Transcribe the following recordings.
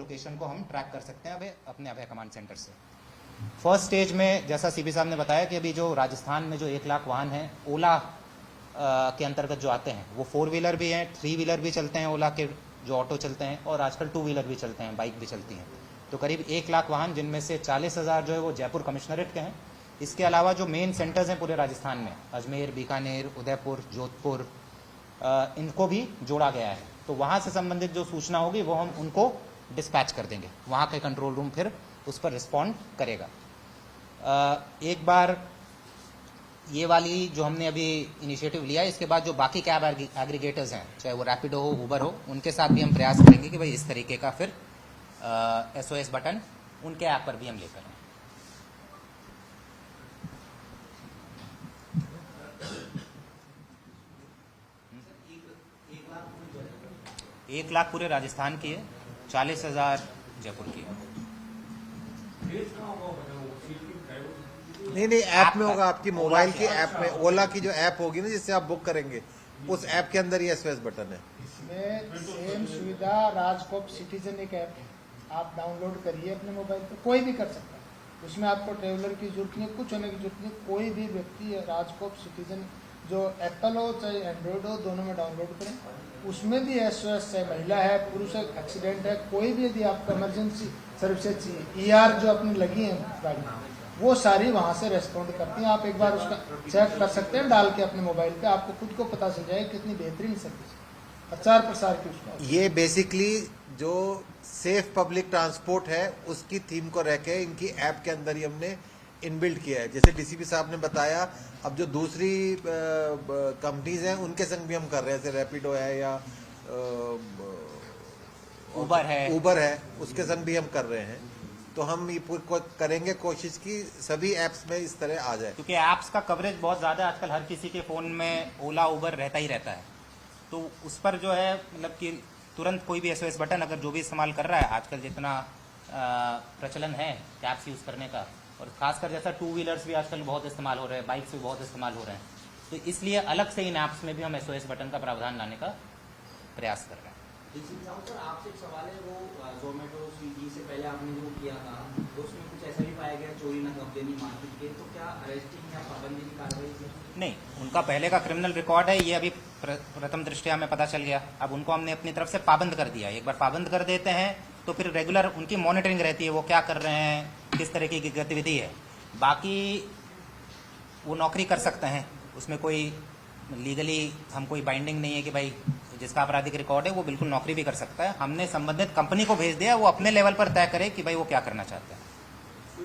Location को हम track कर सकते हैं अपने अभय कमांड सेंटर से। फर्स्ट स्टेज में जैसा सीपी साहब ने बताया कि अभी जो राजस्थान में जो 1 लाख वाहन हैं ओला के अंतर्गत जो आते हैं, वो 4 व्हीलर भी हैं, 3 व्हीलर भी चलते हैं ओला के जो ऑटो चलते हैं, और आजकल 2 व्हीलर भी चलते हैं, बाइक भी चलती हैं। तो करीब 1 लाख वाहन, जिनमें से 40,000 जो है वो जयपुर कमिश्नरेट के हैं। इसके अलावा जो मेन सेंटर्स हैं पूरे राजस्थान में, अजमेर, बीकानेर, उदयपुर, जोधपुर, इनको भी जोड़ा गया है। तो वहाँ से संबंधित जो सूचना होगी वो हम उनको डिस्पैच कर देंगे, वहाँ का कंट्रोल रूम फिर उस पर रिस्पॉन्ड करेगा। एक बार ये वाली जो हमने अभी इनिशिएटिव लिया है, इसके बाद जो बाकी कैब एग्रीगेटर्स हैं, चाहे वो रैपिडो हो, उबर हो, उनके साथ भी हम प्रयास करेंगे कि भाई इस तरीके का फिर SOS बटन उनके ऐप पर भी हम लेकर आएं। 1 लाख पूरे राजस्थान की है, 40,000 जयपुर की है। नहीं, ऐप में होगा, आपकी मोबाइल की ऐप में, ओला की जो ऐप होगी ना जिससे आप बुक करेंगे, उस ऐप के अंदर ही SOS बटन है। इसमें सेम सुविधा राजकोप सिटीजन एक ऐप है, आप डाउनलोड करिए अपने मोबाइल पर, कोई भी कर सकता है। उसमें आपको ट्रेवलर की जरूरत नहीं, कुछ होने की जरूरत नहीं। कोई भी व्यक्ति राजकोप सिटीजन जो एप्पल हो चाहे एंड्रॉयड हो, दोनों में डाउनलोड करें। उसमें भी SOS है, महिला है, पुरुष है, एक्सीडेंट है, कोई भी यदि आपको इमरजेंसी सर्विसेज चाहिए, ER जो अपनी लगी है गाड़ी, वो सारी वहाँ से रेस्पॉन्ड करती हैं। आप एक बार उसका चेक कर सकते हैं डाल के अपने मोबाइल पे, आपको खुद को पता चल जाएगा कितनी बेहतरीन सर्विस है, प्रचार प्रसार की उसका। ये बेसिकली जो सेफ पब्लिक ट्रांसपोर्ट है उसकी थीम को रह के इनकी ऐप के अंदर ही हमने इनबिल्ट किया है। जैसे DCP साहब ने बताया, अब जो दूसरी कंपनीज हैं उनके संग भी हम कर रहे हैं, जैसे रैपिडो है या उबर है, उसके संग भी हम कर रहे हैं। तो हम ये करेंगे कोशिश की सभी ऐप्स में इस तरह आ जाए, क्योंकि ऐप्स का कवरेज बहुत ज़्यादा है आजकल, हर किसी के फ़ोन में ओला उबर रहता ही रहता है। तो उस पर जो है मतलब कि तुरंत कोई भी SOS बटन अगर जो भी इस्तेमाल कर रहा है, आजकल जितना प्रचलन है कैब्स यूज़ करने का, और खासकर जैसा 2 व्हीलर्स भी आजकल बहुत इस्तेमाल हो रहे हैं, बाइक्स भी बहुत इस्तेमाल हो रहे हैं, तो इसलिए अलग से इन ऐप्स में भी हम SOS बटन का प्रावधान लाने का प्रयास कर रहे हैं। सर आपसे एक सवाल है, वो जोमेटो स्विगी से पहले आपने जो किया था तो उसमें कुछ ऐसा भी पाया गया, चोरी न कब्जे मार्केट के, तो क्या अरेस्टिंग या पाबंदी की कार्रवाई? नहीं, उनका पहले का क्रिमिनल रिकॉर्ड है, ये अभी प्रथम दृष्टया हमें पता चल गया। अब उनको हमने अपनी तरफ से पाबंद कर दिया। एक बार पाबंद कर देते हैं तो फिर रेगुलर उनकी मॉनिटरिंग रहती है, वो क्या कर रहे हैं, किस तरीके की गतिविधि है। बाकी वो नौकरी कर सकते हैं, उसमें कोई लीगली हम कोई बाइंडिंग नहीं है कि भाई जिसका आपराधिक रिकॉर्ड है वो बिल्कुल नौकरी भी कर सकता है। हमने संबंधित कंपनी को भेज दिया, वो अपने लेवल पर तय करे कि भाई वो क्या करना चाहते हैं।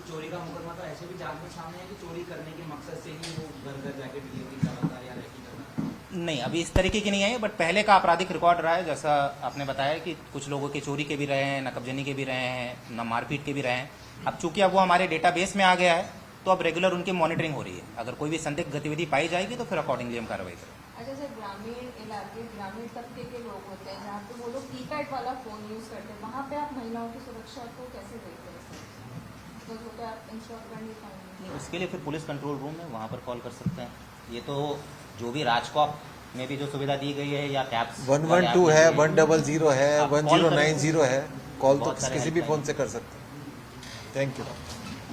चोरी का मुकदमा तो ऐसे भी जांच में सामने है कि चोरी करने के मकसद से ही वो घर घर जाके डिलीवरी कराता है या रैकी करता है? नहीं, अभी इस तरीके की नहीं है, बट पहले का आपराधिक रिकॉर्ड रहा है। जैसा आपने बताया कि कुछ लोगों के चोरी के भी रहे हैं, नकबजनी के भी रहे हैं, न मारपीट के भी रहे हैं। अब चूंकि अब वो हमारे डेटाबेस में आ गया है तो अब रेगुलर उनकी मॉनिटरिंग हो रही है। अगर कोई भी संदिग्ध गतिविधि पाई जाएगी तो फिर अकॉर्डिंगली हम कार्रवाई करेंगे। अच्छा सर, ग्रामीण इलाके, ग्रामीण तबके के लोग होते हैं जहाँ पे वो लोग कीपैड वाला फोन यूज करते हैं, वहाँ पे आप महिलाओं की सुरक्षा को कैसे देखते हैं? तो वो तो आप इंश्योर कर नहीं पाएंगे। उसके लिए फिर पुलिस कंट्रोल रूम है, वहाँ पर कॉल कर सकते हैं। ये तो जो भी राजकॉप में भी जो सुविधा दी गई है या कैब्स 112 है, 100 है, 1090 है, कॉल तो किसी भी फोन से कर सकते हैं। Thank you.